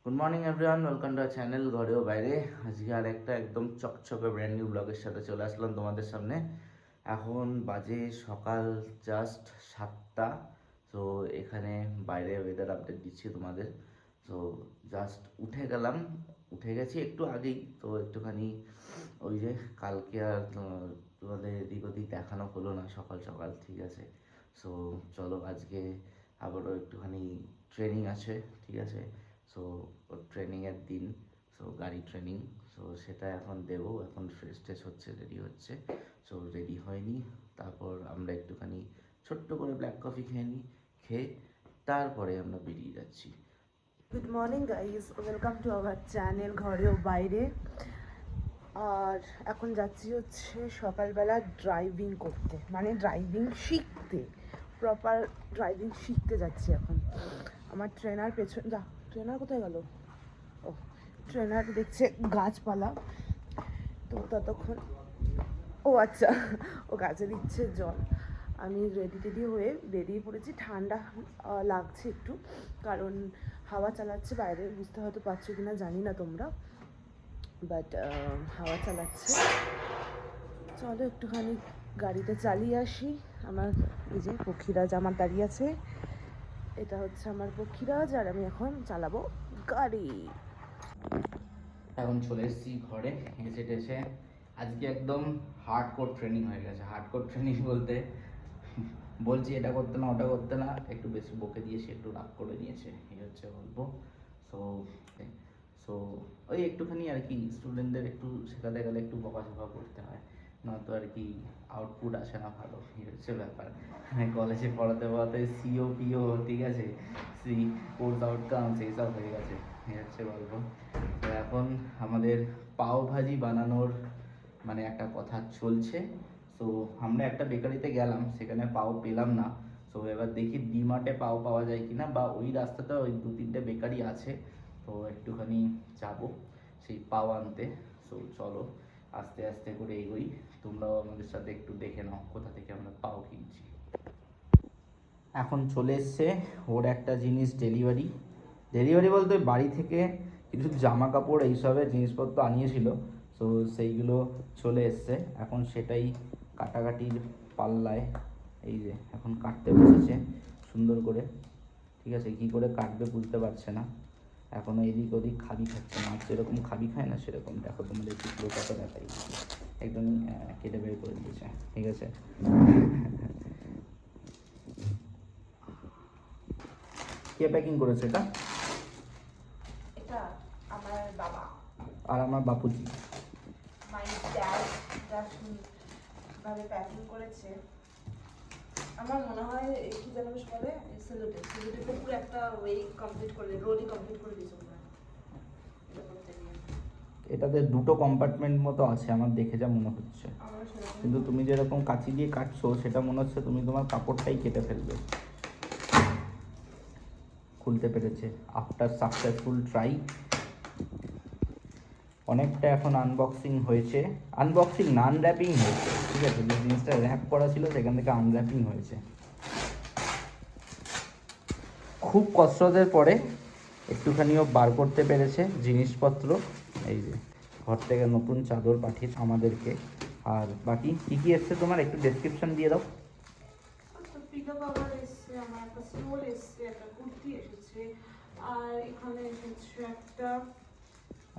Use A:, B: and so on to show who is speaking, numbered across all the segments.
A: Good morning everyone, welcome to our channel ঘরেও বাইরে। আজকে আর একটা একদম চকচকে ব্র্যান্ড নিউ ব্লগের সাথে চলে আসলাম তোমাদের সামনে। এখন বাজে সকাল জাস্ট 7টা। তো এখানে বাইরে ওয়েদার আপডেট দিচ্ছি তোমাদের। তো জাস্ট উঠে গেছি একটু আগেই। তো একটুখানি ওই যে কালকে আর তোমাদের এদিক ওদিক দেখানো হলো না সকাল সকাল, ঠিক আছে। সো চলো আজকে আবারও একটুখানি ট্রেনিং আছে, ঠিক আছে। সো ট্রেনিংয়ের দিন, সো গাড়ি ট্রেনিং। সো সেটা এখন দেবো, এখন ফ্রেশ ট্রেশ হচ্ছে, রেডি হচ্ছে। সো রেডি হয়নি, তারপর আমরা একটুখানি ছোট্ট করে ব্ল্যাক কফি খেয়ে নিই, খেয়ে তারপরে আমরা বেরিয়ে যাচ্ছি।
B: Good morning guys, welcome to our channel ঘরেও বাইরে। আর এখন যাচ্ছি হচ্ছে সকালবেলা ড্রাইভিং করতে, মানে ড্রাইভিং শিখতে, প্রপার ড্রাইভিং শিখতে যাচ্ছি এখন। আমার ট্রেনার ট্রেনার কোথায় গেল? ও, ট্রেনার দেখছে গাছপালা, তো ততক্ষণ ও আচ্ছা, ও গাছে দিচ্ছে জল। আমি রেডি টেডি হয়ে বেরিয়ে পড়েছি। ঠান্ডা লাগছে একটু, কারণ হাওয়া চালাচ্ছে বাইরে, বুঝতে হয়তো পারছো কিনা জানি না তোমরা, বাট হাওয়া চালাচ্ছে। চলো একটুখানি গাড়িটা চালিয়ে আসি। আমার এই যে পক্ষীরাজ আমার দাঁড়িয়ে আছে, এটা হচ্ছে আমার পক্ষীরাজ, আর আমি এখন চালাবো গাড়ি।
A: এখন চলে এসেছি ঘরে, এসে টেসে আজকে একদম হার্ড কোর ট্রেনিং হয়ে গেছে। হার্ড কোর ট্রেনিং বলতে বলছি এটা করতে না ওটা করতে না, একটু বেশি বকে দিয়ে সে একটু রাগ করে নিয়েছে, এই হচ্ছে গল্প। সো সো ওই একটুখানি আর কি, স্টুডেন্টদের একটু শেখাতে গেলে একটু বকাঝকা করতে হয়, নয়তো আর কি আউটপুট আসে না ভালো, এই হচ্ছে ব্যাপার। কলেজে পড়াতে পড়াতে সিও পিও, ঠিক আছে, সি কোর্স আউটকামস এইসব হয়ে গেছে, এই হচ্ছে গল্প। তো এখন আমাদের পাও ভাজি বানানোর মানে একটা কথা চলছে। সো আমরা একটা বেকারিতে গেলাম, সেখানে পাও পেলাম না। সো এবার দেখি ডিমার্টে পাও পাওয়া যায় কিনা, বা ওই রাস্তাটা ওই 2-3টে বেকারি আছে, তো একটুখানি যাবো সেই পাও আনতে। সো চলো আস্তে আস্তে করে এগোই, তোমরাও আমাদের সাথে একটু দেখে নাও কোথা থেকে আমরা পাও কিনছি। এখন চলে এসছে ওর একটা জিনিস ডেলিভারি। ডেলিভারি বলতে বাড়ি থেকে কিছু জামা কাপড় এইসবের জিনিসপত্র আনিয়েছিল। তো সেইগুলো চলে এসছে, এখন সেটাই কাটাকাটির পাল্লায়। এই যে এখন কাটতে বসেছে সুন্দর করে, ঠিক আছে। কী করে কাটবে বুঝতে পারছে না, এখনও এদিক ওদিক খাবি খাচ্ছে না, যেরকম খাবি খায় না সেরকম। দেখো তোমাদের চিত্রটা দেখাই, একদমই কেটে বের করে দিয়েছে, ঠিক আছে। কে প্যাকিং করেছে এটা?
B: এটা আমার বাবা,
A: আর আমার বাপুজি।
B: মাই ড্যাড যা ভাবে প্যাকিং করেছে। আমার মনে হয় কি যেন বেশ বলে, সেলুটেপ পুরো একটা ওয়ে কমপ্লিট করে, রোলই কমপ্লিট করে দিয়েছে মনে হয় এটা করতে গিয়ে।
A: এটাতে দুটো কম্পার্টমেন্ট মতো আছে আমার দেখে যা মনে হচ্ছে, কিন্তু তুমি যেরকম কাঁচি দিয়ে কাটছো সেটা মনে হচ্ছে তুমি তোমার কাপড়টাই কেটে ফেলবে। খুলতে পেরেছে আফটার সাকসেসফুল ট্রাই। অনেকটা এখন আনবক্সিং হয়েছে, আনবক্সিং না আনর্যাপিং হয়েছে, ঠিক আছে। যে জিনিসটা র্যাপ করা ছিল সেখান থেকে আনর্যাপিং হয়েছে। খুব কষ্টের পরে একটুখানিও বার করতে পেরেছে জিনিসপত্র। এই যে ঘর থেকে নতুন চাদর পাঠিয়েছে আমাদেরকে। আর বাকি কী কী এসছে তোমার একটু ডেসক্রিপশন দিয়ে দাও।
B: পিলো কভার এসছে, আমার একটা স্টোল এসছে, একটা কুর্তি এসেছে, আর এখানে এসেছে একটা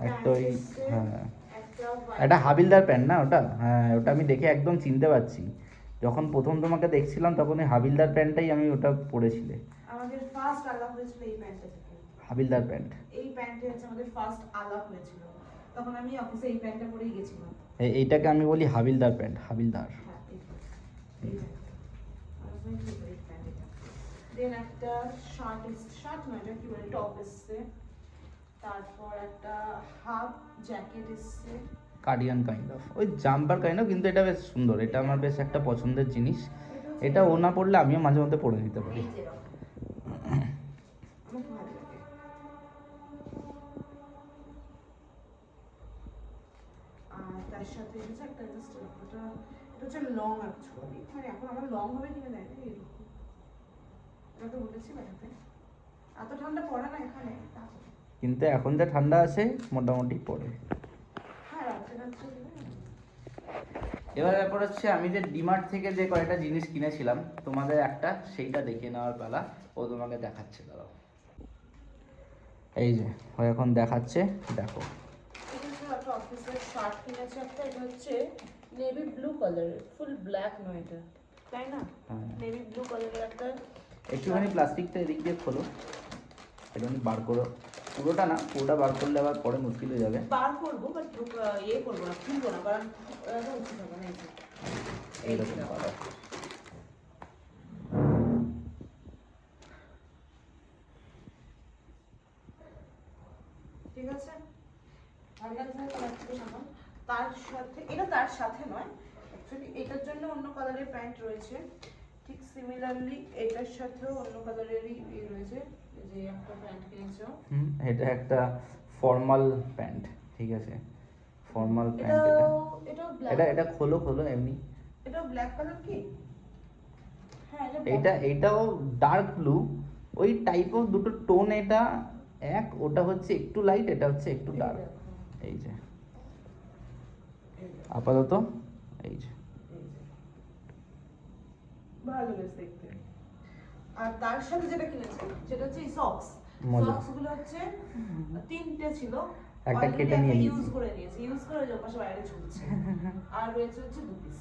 A: একটা ওই, হ্যাঁ,
B: একটা
A: একটা হাবিলদার প্যান্ট না ওটা? হ্যাঁ, ওটা আমি দেখে একদম চিনতে পারছি। যখন প্রথম তোমাকে দেখছিলাম তখন ওই হাবিলদার প্যান্টটাই আমি ওটা পরেছিলে।
B: আমাদের ফার্স্ট আলাপ হয়েছিল এই প্যান্টটা থেকে।
A: হাবিলদার প্যান্ট,
B: এই প্যান্টে হচ্ছে আমাদের ফার্স্ট আলাপ হয়েছিল, তখন আমি অফিসে এই প্যান্টটা পরেই গেছিলাম।
A: এইটাকে আমি বলি হাবিলদার প্যান্ট, হাবিলদার।
B: হ্যাঁ, এই প্যান্টটা। দেন একটা শার্ট নয়, এটা কি বলে, টপ এসছে। তারপর একটা হাফ জ্যাকেট এসছে,
A: কার্ডিগান কাইন্ড অফ, ওই জাম্পার কাইন্ড অফ, কিন্তু এটা বেশ সুন্দর, এটা আমার বেশ একটা পছন্দের জিনিস। এটা ও না পড়লে আমিও মাঝে মধ্যে পরে নিতে পারি।
B: আমার ভালো লাগে। আর তার সাথে এসেছে একটা এটা হচ্ছে লং অ্যাকচুয়ালি, মানে এখন আমার লং হবে কিনা জানি না, এরকম। এটা তো বলেছি বাড়িতে এত ঠান্ডা পড়ে না এখানে।
A: কিন্তু এখন যা ঠান্ডা আছে মোটামুটি পড়ে।
B: হ্যাঁ রাত্রে রাত্রে
A: এবার ব্যাপার হচ্ছে আমি যে ডিমার্ট থেকে যে কয়েকটা জিনিস কিনেছিলাম তোমাদের একটা সেইটা দেখে নেওয়ার পালা। ও তোমাকে দেখাচ্ছে, দাঁড়াও। এই যে ও এখন দেখাচ্ছে, দেখো।
B: এটা হচ্ছে একটা অফিসের শার্ট কিনেছে একটা, এটা হচ্ছে নেভি ব্লু কালারের, ফুল ব্ল্যাক নয় এটা, তাই না?
A: হ্যাঁ।
B: নেভি ব্লু কালারের একটা
A: একটুখানি প্লাস্টিকটা এদিক দিয়ে খোলো, একটুখানি বার করো। পুরোটা না, পুরোটা বার করলে আবার পরে মুশকিল হয়ে যাবে।
B: বার করবো, বাট ইয়ে করবো না, খুলবো না, কারণ ওটা উচিত হবে না।
A: এইরকম করা।
B: ঠিক আছে, তার সাথে এটা, তার সাথে নয় অ্যাকচুয়ালি, এটার জন্য অন্য কালারের প্যান্ট রয়েছে, ঠিক সিমিলারলি এটার সাথেও অন্য কালারেরই রয়েছে। এই যে একটা প্যান্ট কিনেছো,
A: এটা একটা ফর্মাল প্যান্ট, ঠিক আছে, ফর্মাল প্যান্ট।
B: এটাও ব্ল্যাক,
A: এটা খোলো খোলো এমনি।
B: এটাও ব্ল্যাক কালার কি? হ্যাঁ
A: এটাও ডার্ক ব্লু, ওই টাইপ অফ দুটো টোন। এটা এক, ওটা হচ্ছে একটু লাইট, এটা হচ্ছে একটু ডার্ক। এই যে আপাতত এই যে
B: ভালো বেশ দেখতে। আর তার সাথে যেটা কিনেছে সেটা হচ্ছে সক্স।
A: মোজা।
B: সক্স গুলো হচ্ছে তিনটে ছিল,
A: একটা
B: already
A: কেটে নিয়ে
B: ইউজ
A: নিয়েছি।
B: করে নিয়েছে, ইউজ করে ওই পাশে বাইরে ঝুলছে। আর রয়েছে হচ্ছে দু পিস।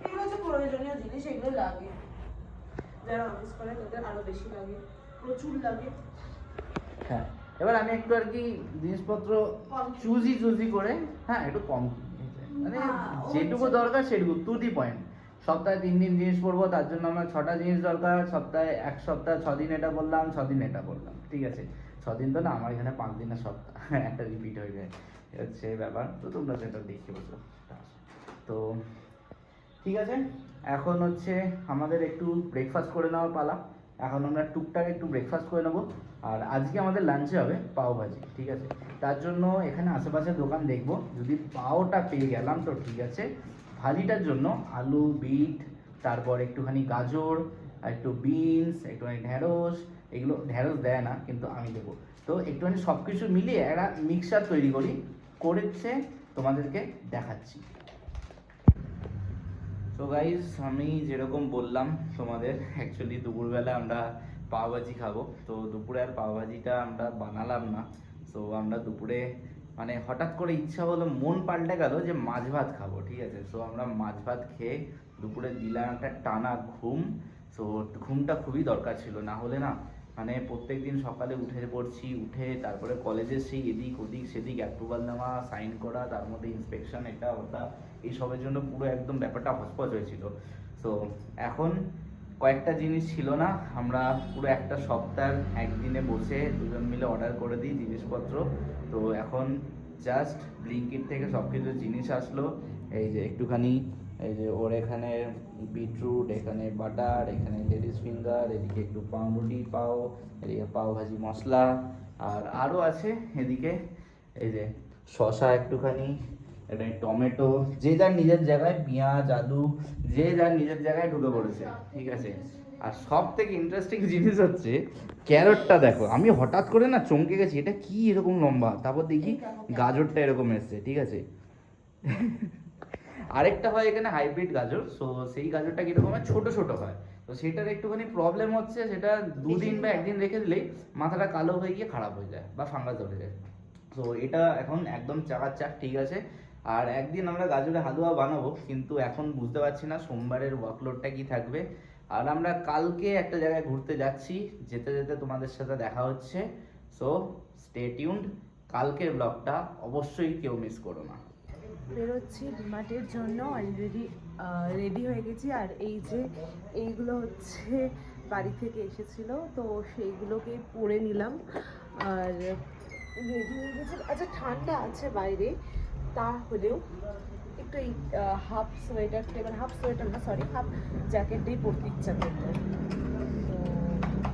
B: এগুলো হচ্ছে প্রয়োজনীয় জিনিস, এগুলো লাগে, যারা অফিস করে তাদের আরো বেশি লাগে, প্রচুর লাগে।
A: হ্যাঁ, এবার আমি একটু আর কি জিনিসপত্র
B: কম
A: চুজি করে, হ্যাঁ একটু কম কিনেছি। মানে যেটুকু দরকার সেটুকু, টু দি পয়েন্ট। সপ্তাহে 3 দিন জিনিস পরবো, তার জন্য আমার 6টা জিনিস দরকার। সপ্তাহে এক সপ্তাহ 6 দিন এটা বললাম, 6 দিন এটা বললাম, ঠিক আছে। 6 দিন তো না, আমার এখানে 5 দিনের সপ্তাহ, একটা রিপিট হয়ে যায়, এই হচ্ছে ব্যাপার। তো তোমরা সেটা দেখে বসো। তো ঠিক আছে, এখন হচ্ছে আমাদের একটু ব্রেকফাস্ট করে নেওয়ার পালা। এখন আমরা টুকটাক একটু ব্রেকফাস্ট করে নেবো। আর আজকে আমাদের লাঞ্চে হবে পাও ভাজি, ঠিক আছে। তার জন্য এখানে আশেপাশে দোকান দেখবো, যদি পাওটা পেয়ে গেলাম তো ঠিক আছে। ভাজিটার জন্য আলু, বিট, তারপর একটুখানি গাজর, আর একটু বিনস, একটুখানি ঢ্যাঁড়স। এগুলো ঢ্যাঁড়স দেয় না, কিন্তু আমি দেবো। তো একটুখানি সব কিছু মিলিয়ে একটা মিক্সচার তৈরি করেছে, তোমাদেরকে দেখাচ্ছি। তো গাইজ, আমি যেরকম বললাম তোমাদের, অ্যাকচুয়ালি দুপুরবেলা আমরা পাওভাজি খাবো। তো দুপুরে আর পাওভাজিটা আমরা বানালাম না। তো আমরা দুপুরে মানে হঠাৎ করে ইচ্ছা হলো, মন পাল্টে গেল যে মাছ ভাত খাবো, ঠিক আছে। তো আমরা মাছ ভাত খেয়ে দুপুরে দিলাম একটা টানা ঘুম। তো ঘুমটা খুবই দরকার ছিল, না হলে না মানে প্রত্যেকদিন সকালে উঠে পড়ছি, উঠে তারপরে কলেজে সেই এদিক ওদিক সেদিক অ্যাপ্রুভাল নেওয়া, সাইন করা, তার মধ্যে ইন্সপেকশন, এটা ওটা, এইসবের জন্য পুরো একদম ব্যাপারটা হসপচ হয়েছিল। তো এখন কয়েকটা জিনিস ছিল না, আমরা পুরো একটা সপ্তাহ একদিনে বসে দুজন মিলে অর্ডার করে দিই জিনিসপত্র। তো এখন জাস্ট ব্লিঙ্কিট থেকে সব কিছু জিনিস আসলো। এই যে একটুখানি, এই যে ওর এখানে বিটরুট, এখানে বাটার, এখানে লেডিস ফিঙ্গার, এদিকে একটু পাউরুটি পাও, এদিকে পাও ভাজি মশলা, আর আরও আছে এদিকে এই যে শসা একটুখানি, এটা টমেটো, যে যার নিজের জায়গায়, পেঁয়াজ, আলু, যে যার নিজের জায়গায় ঢুকে পড়েছে, ঠিক আছে। আর সব থেকে ইন্টারেস্টিং জিনিস হচ্ছে ক্যারটটা দেখো, আমি হঠাৎ করে না চমকে গেছি, এটা কি এরকম লম্বা, তারপর দেখি গাজরটা এরকম এসছে, ঠিক আছে। আরেকটা হয় এখানে হাইব্রিড গাজর, সো সেই গাজরটা কিরকম হয়, ছোট ছোট হয়। তো সেটার একটুখানি প্রবলেম হচ্ছে, সেটা 2 দিন বা 1 দিন রেখে দিলেই মাথাটা কালো হয়ে গিয়ে খারাপ হয়ে যায় বা ফাঙ্গাস ধরে যায়। তো এটা এখন একদম চাকাচাক, ঠিক আছে। আর একদিন আমরা গাজরের হালুয়া বানাবো, কিন্তু এখন বুঝতে পারছি না সোমবারের ওয়ার্কলোডটা কি থাকবে। আর আমরা কালকে একটা জায়গায় ঘুরতে যাচ্ছি, যেতে যেতে তোমাদের সাথে দেখা হচ্ছে। সো স্টে টিউনড, কালকের ব্লগটা অবশ্যই কেউ মিস করো না।
B: বেরোচ্ছি ডিমার্টের জন্য, অলরেডি রেডি হয়ে গেছি। আর এই যে এইগুলো হচ্ছে বাড়ি থেকে এসেছিল, তো সেইগুলোকে পরে নিলাম আর রেডি হয়ে গেছি। আচ্ছা ঠান্ডা আছে বাইরে, তাহলেও একটু এই হাফ সোয়েটারটা, এবার হাফ সোয়েটার না সরি, হাফ জ্যাকেটটাই পরতে ইচ্ছা করতো। তো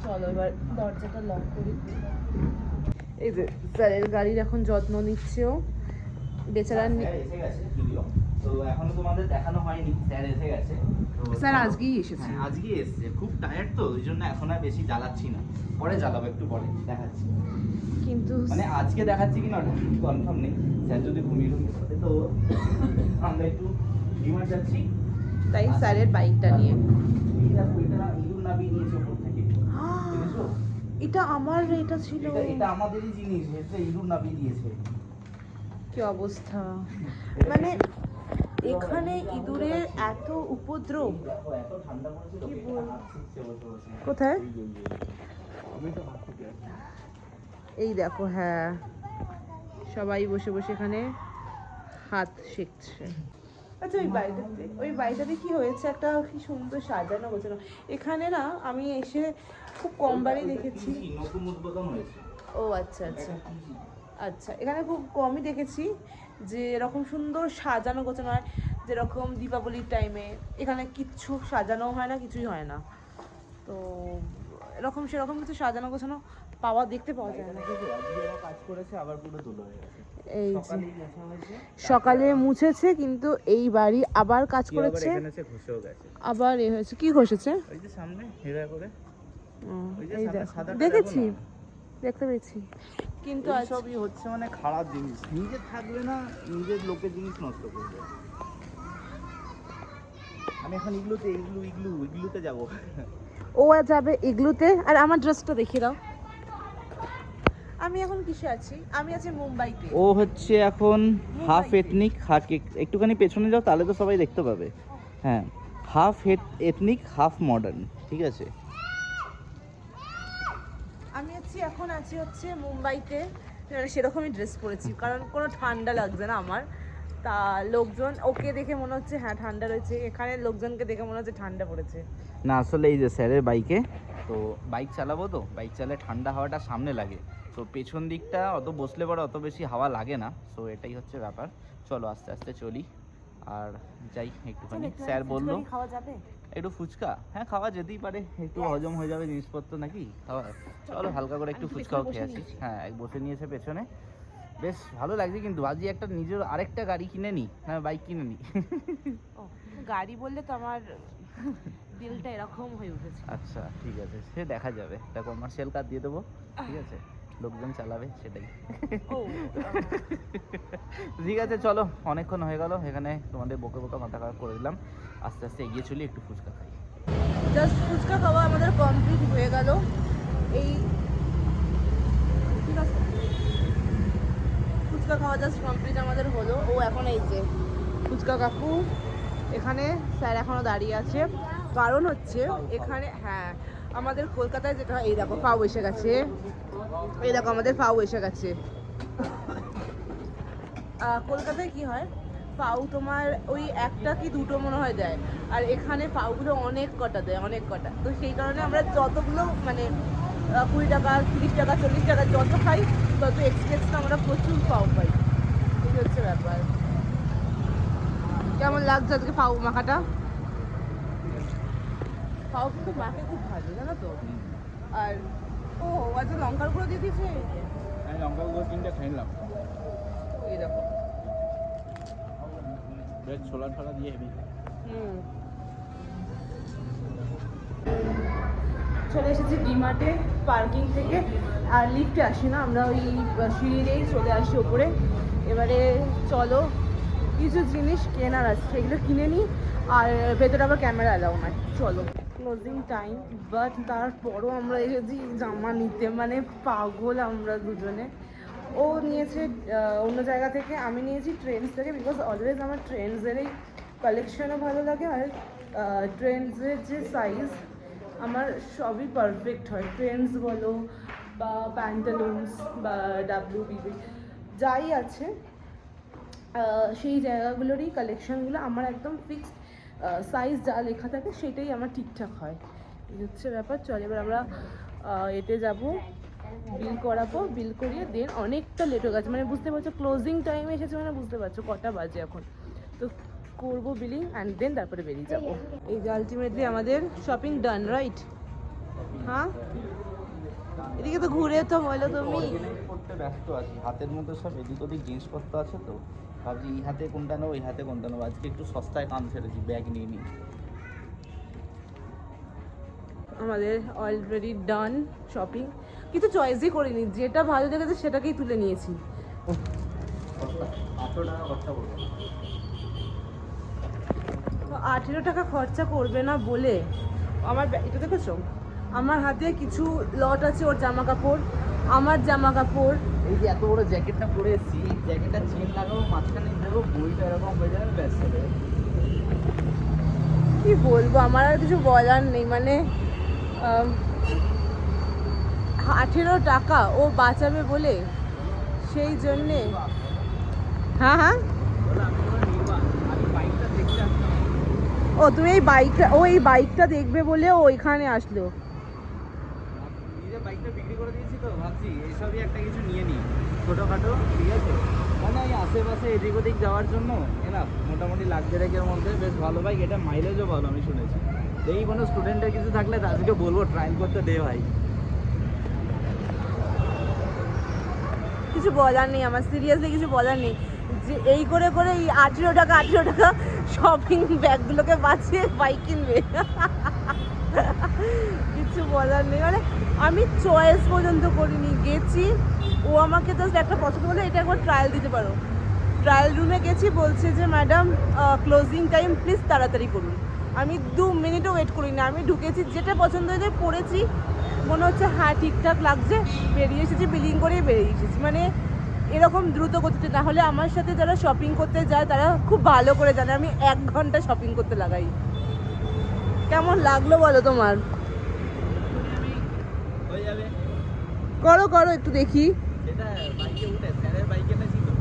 B: চলো এবার দরজাটা লক করি। এই যে স্যারের গাড়ির এখন যত্ন নিচ্ছেও বেচারা।
A: স্যার এসে গেছে যদিও, তো এখনো তোমাদের দেখানো হয়নি, স্যার এসে গেছে। তো
B: স্যার আজকেই এসেছে।
A: হ্যাঁ, আজকেই এসেছে, খুব টায়ার্ড তো ওই জন্য এখন আর বেশি জ্বালাচ্ছি না। পরে জ্বালাবো, একটু পরে দেখাচ্ছি।
B: কিন্তু
A: মানে আজকে দেখাচ্ছি কিনা ওটা কনফার্ম নেই, স্যার যদি ঘুমিয়ে পড়ে। তো আমরা একটু ডিমার্ট যাচ্ছি,
B: তাই স্যারের বাইকটা নিয়ে।
A: এটা ইঁদুর নামিয়ে নিয়েছে ওপর থেকে, দেখেছো?
B: এটা আমার, এটা ছিল,
A: এটা আমাদেরই জিনিস, এটা ইঁদুর নামিয়ে দিয়েছে।
B: কি অবস্থা! মানে এখানে ইঁদুরের এত উপদ্রব।
A: দেখো এত ঠান্ডা পড়েছে,
B: কি
A: লোকে
B: বল?
A: হাত ছিটছে বসে বসে।
B: কোথায়?
A: আমি তো হাত থেকে আছি।
B: এই দেখো, হ্যাঁ, সবাই বসে বসে এখানে হাত সেঁকছে। আচ্ছা, ওই বাড়িটাতে কি হয়েছে, একটা কি সুন্দর সাজানো গোছানো। এখানে না আমি এসে খুব কম বারই দেখেছি।
A: নতুন উদ্বোধন হয়েছে।
B: ও আচ্ছা আচ্ছা আচ্ছা, এখানে খুব কমই দেখেছি যে এরকম সুন্দর সাজানো গোছানো হয়, যেরকম দীপাবলির টাইমে। এখানে কিচ্ছু সাজানো হয় না, কিছুই হয় না। তো এরকম সেরকম কিছু সাজানো গোছানো দেখতে পাওয়া যায় না।
A: কাজ করেছে আবার পুরো ধুলো হয়ে গেছে।
B: এই যে সকালে মুছেছে, কিন্তু এই বাড়ি আবার কাজ করেছে,
A: ঘষেও গেছে।
B: আবার এ হয়েছে। কি ঘষেছে?
A: ওই যে সামনে হেরা করে,
B: এই দেখো, দেখেছি, দেখতে পেয়েছি। কিন্তু
A: সবই হচ্ছে মানে খারাপ জিনিস, নিজে থাকবে না, নিজের লোকের জিনিস নষ্ট করবে। আমি এখন ইগলুতে যাবো।
B: ও যাবে ইগলুতে। আর আমার ড্রেসটা দেখিয়ে দাও। আমি এখন কিসে আছি? আমি আছি মুম্বাইতে।
A: ও হচ্ছে এখন হাফ এথনিক, একটুখানি পেছনে যাও তাহলে তো সবাই দেখতে পাবে। হ্যাঁ, হাফ এথনিক হাফ মডার্ন, ঠিক আছে?
B: আমি এখন আছি হচ্ছে মুম্বাইতে। সেরকমই ড্রেস পরেছি, কারণ কোনো ঠান্ডা লাগছে না আমার। তা লোকজন ওকে দেখে মনে হচ্ছে হ্যাঁ ঠান্ডা রয়েছে, এখানে লোকজনকে দেখে মনে হচ্ছে ঠান্ডা পড়েছে
A: না। আসলে এই যে স্যারের বাইকে, তো বাইক চালাবো, তো বাইক চালালে ঠান্ডা হাওয়াটা সামনে লাগে, তো পেছন দিকটা অত বসলে পরে অত বেশি হাওয়া লাগে না। সো এটাই হচ্ছে ব্যাপার। চলো আস্তে আস্তে চলি আর যাই একটুখানি। স্যার বললো
B: খাওয়া যাবে
A: একটু ফুচকা, হ্যাঁ খাওয়া যেতেই পারে, একটু হজম হয়ে যাবে জিনিসপত্র নাকি খাওয়া। চলো হালকা করে একটু ফুচকাও খেয়ে আসি। হ্যাঁ, এক বসে নিয়েছে পেছনে, বেশ ভালো লাগছে। কিন্তু আজই একটা নিজের আরেকটা গাড়ি কিনে নি, হ্যাঁ বাইক কিনে নি।
B: গাড়ি বললে তো আমার দিলটা এরকম হয়ে উঠেছে।
A: আচ্ছা ঠিক আছে, সে দেখা যাবে, একটা কমার্শিয়াল কার দিয়ে দেবো, ঠিক আছে, লোকজন চালাবে সেটাই। ঠিক আছে চলো, অনেকক্ষণ হয়ে গেল এখানে, তোমাদের বোকা বোকা মাথা খারাপ করে দিলাম। আস্তে আস্তে এগিয়ে চলি, একটু ফুচকা খাই।
B: জাস্ট ফুচকা খাওয়া আমাদের কমপ্লিট হয়ে গেল। এই ফুচকা খাওয়া জাস্ট কমপ্লিট আমাদের হলো। ও এখন এই যে ফুচকা কাকু এখানে, স্যার এখনো দাঁড়িয়ে আছে। কারণ হচ্ছে এখানে, হ্যাঁ, আমাদের কলকাতায় যেটা, এই দেখো পাও এসে গেছে, এই দেখো আমাদের পাও এসে গেছে। কলকাতায় কি হয়, পাউ তোমার ওই একটা কি দুটো মনে হয় দেয়, আর এখানে পাউগুলো অনেক কটা দেয়, অনেক কটা। তো সেই কারণে আমরা যতগুলো মানে 20 টাকা 30 টাকা 40 টাকা যত খাই, তত এক্সপ্রেসটা আমরা প্রচুর পাউ পাই। এই হচ্ছে ব্যাপার। কেমন লাগছে আজকে পাউ মাখাটা? পাউ কিন্তু মাখে খুব ভালো, জানো তো। আর ও আজকে লঙ্কার গুঁড়ো দিয়ে দিয়েছে।
A: আমি লঙ্কা গুঁড়ো 3টা খাইলাম।
B: এই দেখো,
A: বেশ ছোলা ছোলা দিয়ে হেবি।
B: চলে এসেছি ডিমার্টে পার্কিং থেকে। আর লিফটে আসি না, আমরা ওই সিঁড়িতেই চলে আসি ওপরে। এবারে চলো কিছু জিনিস কেনার আছে, সেগুলো কিনে নিই। আর ভেতরে আবার ক্যামেরা অ্যালাউ নয়। চলো, ক্লোজিং টাইম, বাট তারপরও আমরা এসেছি জামা নিতে, মানে পাগল আমরা দুজনে। ও নিয়েছে অন্য জায়গা থেকে, আমি নিয়েছি ট্রেন্ডস থেকে, বিকজ অলওয়েজ আমার ট্রেন্ডসেরই কালেকশনও ভালো লাগে। আর ট্রেন্ডসের যে সাইজ আমার সবই পারফেক্ট হয়, ট্রেন্ডস বলো বা প্যান্টালুন্স বা WBB যাই আছে, সেই জায়গাগুলোরই কালেকশনগুলো আমার একদম ফিক্সড সাইজ যা লেখা থাকে সেটাই আমার ঠিকঠাক হয়। এই হচ্ছে ব্যাপার। চল এবার আমরা এতে যাব, বিল করাবো, বিল করিয়ে দেন। অনেকটা লেট হয়ে গেছে, মানে বুঝতে পারছো ক্লোজিং টাইম এসেছে, মানে বুঝতে পারছো কটা বাজে এখন। তো করবো বিলিং অ্যান্ড দেন তারপরে বেরিয়ে যাবো। এই যে আলটিমেটলি আমাদের শপিং ডান, রাইট? হ্যাঁ, এদিকে তো ঘুরে তো বলো তুমি।
A: করতে ব্যস্ত আছি, হাতের মধ্যে সব এদিক ওদিক জিনিসপত্র আছে, তো ভাবছি এই হাতে কোনটা নেবো, এই হাতে কোনটা নেবো। আজকে একটু সস্তায় কাম ছেড়েছি, ব্যাগ নিয়ে নিই।
B: আমাদের অলরেডি ডান শপিং, কিছু চয়েসই করিনি, যেটা ভালো লেগেছে সেটাকেই তুলে নিয়েছি।
A: 800 টাকা খরচা করবো।
B: 18 টাকা খরচা করবে না বলে আমার এটা দেখেছো, আমার হাতে কিছু লট আছে ওর জামা কাপড়, আমার জামা কাপড়।
A: এই যে এত বড় জ্যাকেটটা পরে এসেছি, জ্যাকেটটা চেন লাগাবো, মাঝখানে দেবো, বইটা এরকম হয়ে যাবে, ব্যাস হয়ে যাবে।
B: কি বলবো, আমার আর কিছু বলার নেই। মানে 18 টাকা ও বাঁচাবে বলে, সেই জন্যে। হ্যাঁ হ্যাঁ, ও তুমি এই বাইকটা, ও এই বাইকটা দেখবে বলে ও ওইখানে আসলো।
A: নিজে বাইকটা বিক্রি করে দিয়েছি তো ভাবছি এইসবই একটা কিছু নিয়ে নিই ছোটোখাটো, ঠিক আছে, মানে এই আশেপাশে এদিক ওদিক যাওয়ার জন্য এনা মোটামুটি লাক্সারিকের মধ্যে বেশ ভালো বাইক, এটা মাইলেজও ভালো আমি শুনেছি। এই কোনো স্টুডেন্টের কিছু থাকলে তাদেরকে বলবো ট্রায়াল করতে দে ভাই।
B: কিছু বলার নেই আমার, সিরিয়াসলি কিছু বলার নেই, যে এই করে করে এই 18 টাকা শপিং ব্যাগগুলোকে বাঁচিয়ে বাইক কিনবে। কিছু বলার নেই, মানে আমি চয়েস পর্যন্ত করিনি, গেছি, ও আমাকে জাস্ট একটা পছন্দ করলো, এটা একবার ট্রায়াল দিতে পারো। ট্রায়াল রুমে গেছি, বলছে যে ম্যাডাম ক্লোজিং টাইম প্লিজ তাড়াতাড়ি করুন। আমি 2 মিনিটও ওয়েট করিনি, আমি ঢুকেছি, যেটা পছন্দ হয়েছে পড়েছি, মনে হচ্ছে হ্যাঁ ঠিকঠাক লাগছে, বেরিয়ে এসেছি, বিলিং করেই বেরিয়ে এসেছি। মানে এরকম দ্রুত গতিতে, তাহলে আমার সাথে যারা শপিং করতে যায় তারা খুব ভালো করে জানে আমি 1 ঘন্টা শপিং করতে লাগাই। কেমন লাগলো বলো তোমার?
A: হয়ে যাবে,
B: করো করো একটু দেখি।
A: সেটা বাইকে উঠে স্যারের বাইকে এনেছি তো,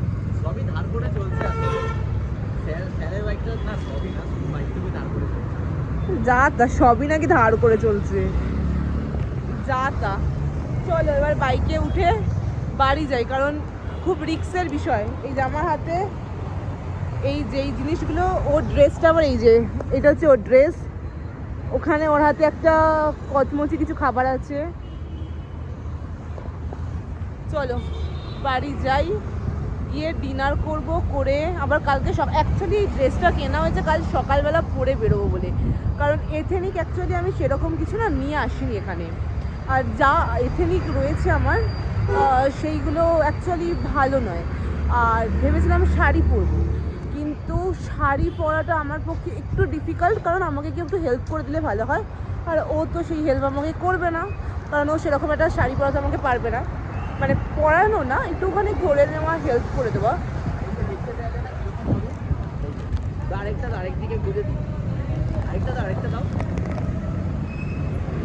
A: সবই ধার করে চলছে আসলে। স্যারের বাইকটা না, সবই না, শুধু বাইকটুকু ধার করে চলছে।
B: যা তা, সবই নাকি ধার করে চলছে, যা তা। চলো এবার বাইকে উঠে বাড়ি যাই, কারণ খুব রিস্কের বিষয়। এই যে আমার হাতে এই যে এই জিনিসগুলো, ওর ড্রেসটা আবার, এই যে এটা হচ্ছে ওর ড্রেস, ওখানে ওর হাতে একটা কচমচি কিছু খাবার আছে। চলো বাড়ি যাই, গিয়ে ডিনার করব, করে আবার কালকে সব, অ্যাকচুয়ালি এই ড্রেসটা কেনা হয়েছে কাল সকালবেলা পরে বেরোবো বলে, কারণ এথেনিক অ্যাকচুয়ালি আমি সেরকম কিছু না নিয়ে আসিনি এখানে। আর যা এথেনিক রয়েছে আমার সেইগুলো অ্যাকচুয়ালি ভালো নয়। আর ভেবেছিলাম শাড়ি পরবো, কিন্তু শাড়ি পরাটা আমার পক্ষে একটু ডিফিকাল্ট, কারণ আমাকে কেউ একটু হেল্প করে দিলে ভালো হয়। আর ও তো সেই হেল্প আমাকে করবে না, কারণ ও সেরকম একটা শাড়ি পরাতে আমাকে পারবে না, মানে পড়ানো না, একটুখানি ধরে নেওয়া, হেল্প করে দেওয়া।
A: আরেকটা দিকে ঘুরে দিই, আরেকটা দাও।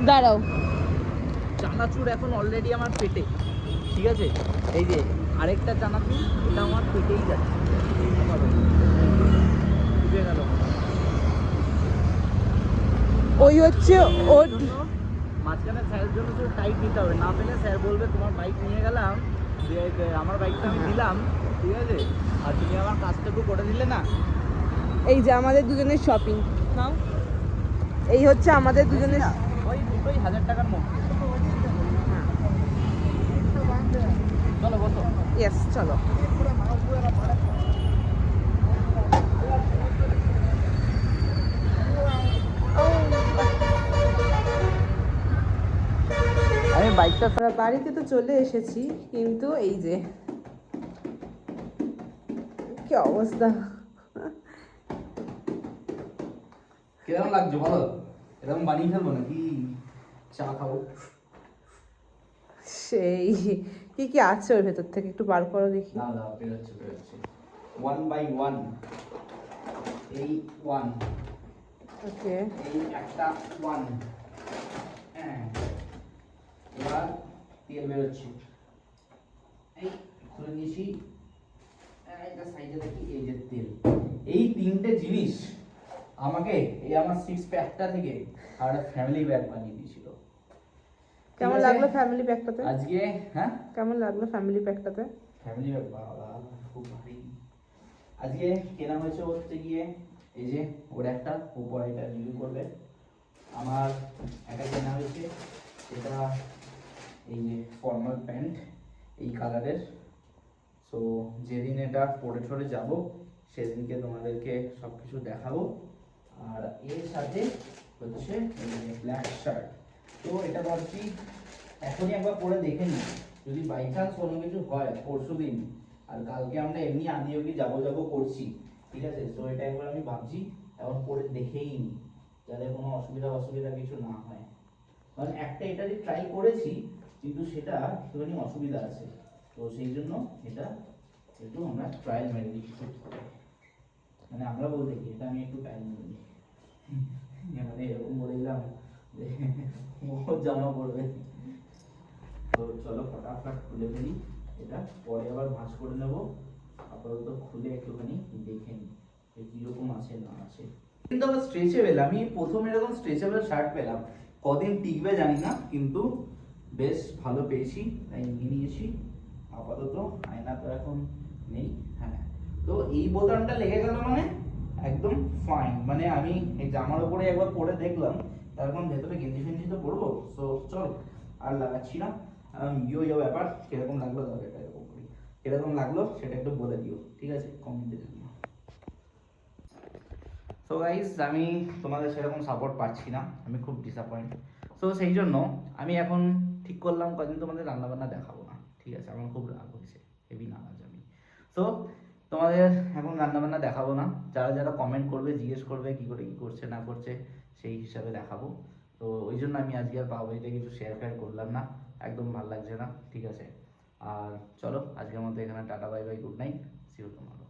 B: দাঁড়াও,
A: চানাচুর এখন অলরেডি আমার পেটে, ঠিক আছে, এই যে আরেকটা চানাচুর, এটা আমার পেটেই যাচ্ছে, বুঝে গেল।
B: ওই হচ্ছে ওর
A: মাঝখানে স্যারের জন্য শুধু টাইট নিতে হবে, না পেলে স্যার বলবে তোমার বাইক নিয়ে গেলাম, আমার বাইকটা আমি দিলাম, ঠিক আছে, আর তুমি আমার কাজটুকু করে দিলে না।
B: এই যে আমাদের দুজনের শপিং নাও, এই হচ্ছে আমাদের দুজনের।
A: ওই দুটোই 1000 টাকার মধ্যে। চলো বসো।
B: ইয়েস চলো।
A: আমি বাইকটা
B: আমরা বাড়িতে তো চলে এসেছি, কিন্তু এই যে কি অবস্থা,
A: কিরকম লাগছে বলো, এরকম বানিয়ে ফেলবো নাকি চা খাবো?
B: সেই কি কি আছে ওর ভেতর থেকে একটু বার করো দেখি।
A: না দাও, বেরোচ্ছে 1 বাই 1, এই 1,
B: ওকে,
A: এই একটা 1, হ্যাঁ, এবার তেল বেরোচ্ছে, এই খুলে নিয়েছি, একটা সাইডে দেখি, এই যে তেল। এই 3টে জিনিস আমাকে এই আমার 6 প্যাকটা থেকে আর একটা ফ্যামিলি ব্যাগ বানিয়ে দিয়েছিল।
B: কেমন লাগলো ফ্যামিলি প্যাকটাতে?
A: আজকে হ্যাঁ,
B: কেমন লাগলো ফ্যামিলি প্যাকটাতে?
A: ফ্যামিলি ব্যাগ বাবা খুব ভারী। আজকে কেনা হয়েছে হচ্ছে গিয়ে, এই যে ওর একটা, উপর এটা রিভিউ করবে। আমার একটা কেনা হয়েছে, এটা এই যে ফর্মাল প্যান্ট, এই কালারের। সো যেদিন এটা পরে ঠরে যাবো সেদিনকে তোমাদেরকে সব কিছু দেখাবো। আর এর সাথে হচ্ছে ব্ল্যাক শার্ট, তো এটা ভাবছি এখনই একবার পরে দেখে নিই, যদি বাই চান্স কোনো কিছু হয় পরশু দিন, আর কালকে আমরা এমনি আদি অবধি যাবো যাবো করছি, ঠিক আছে? তো এটা একবার আমি ভাবছি এখন পরে দেখেই নিই, যাতে কোনো অসুবিধা কিছু না হয়। কারণ একটা এটারই ট্রাই করেছি, কিন্তু সেটা একটুখানি অসুবিধা আছে, তো সেই জন্য এটা একটু আমরা ট্রায়াল মেরে দিচ্ছি। মানে আমরা বলতে কি, এটা আমি একটু ট্রায়াল মেরে দিই, মানে এরকম বলে দিলাম যে ও জামা পড়বে। তো চলো ফটাফট খুলে ফেলি, এটা পরে আবার ভাঁজ করে নেবো। আপাতত খুলে একটুখানি দেখে নিই যে কিরকম আছে না আছে। কিন্তু আবার স্ট্রেচেবল, আমি প্রথম এরকম স্ট্রেচেবল শার্ট পেলাম, কদিন টিকবে জানি না, কিন্তু বেশ ভালো পেয়েছি, তাই নিয়ে নিয়েছি। আপাতত আয়না তো এখন নেই। হ্যাঁ, তো এই বোতামটা লেগে গেল মানে একদম ফাইন, মানে আমি এই জামার উপরে একবার পরে দেখলাম, তারপর ভেতরে গেঞ্জি ফেঞ্জি তো পরবো। তো চল আর লাগাচ্ছি না, ইয়ে ব্যাপার কিরকম লাগলো দাও, এটা এরকম করি, কিরকম লাগলো সেটা একটু বলে দিও, ঠিক আছে? কমেন্টে জানিও। সো গাইস, আমি তোমাদের সেরকম সাপোর্ট পাচ্ছি না, আমি খুব ডিসঅ্যাপয়েন্ট। সো সেই জন্য আমি এখন ঠিক করলাম কদিন তোমাদের রান্নাবান্না দেখাবো না, ঠিক আছে? আমার খুব রাগ হয়েছে, হেভি নারাজ আমি। সো তোমাদের এখন রান্নাবান্না দেখাবো না, যারা যারা কমেন্ট করবে জিজ্ঞেস করবে কী করে কী করছে না করছে, সেই হিসাবে দেখাবো। তো ওই জন্য আমি আজকে আর পাওভাজিতে কিছু শেয়ার ফেয়ার করলাম না, একদম ভালো লাগছে না, ঠিক আছে? আর চলো আজকের মতো এখানে tata, bye bye, good night, see you tomorrow.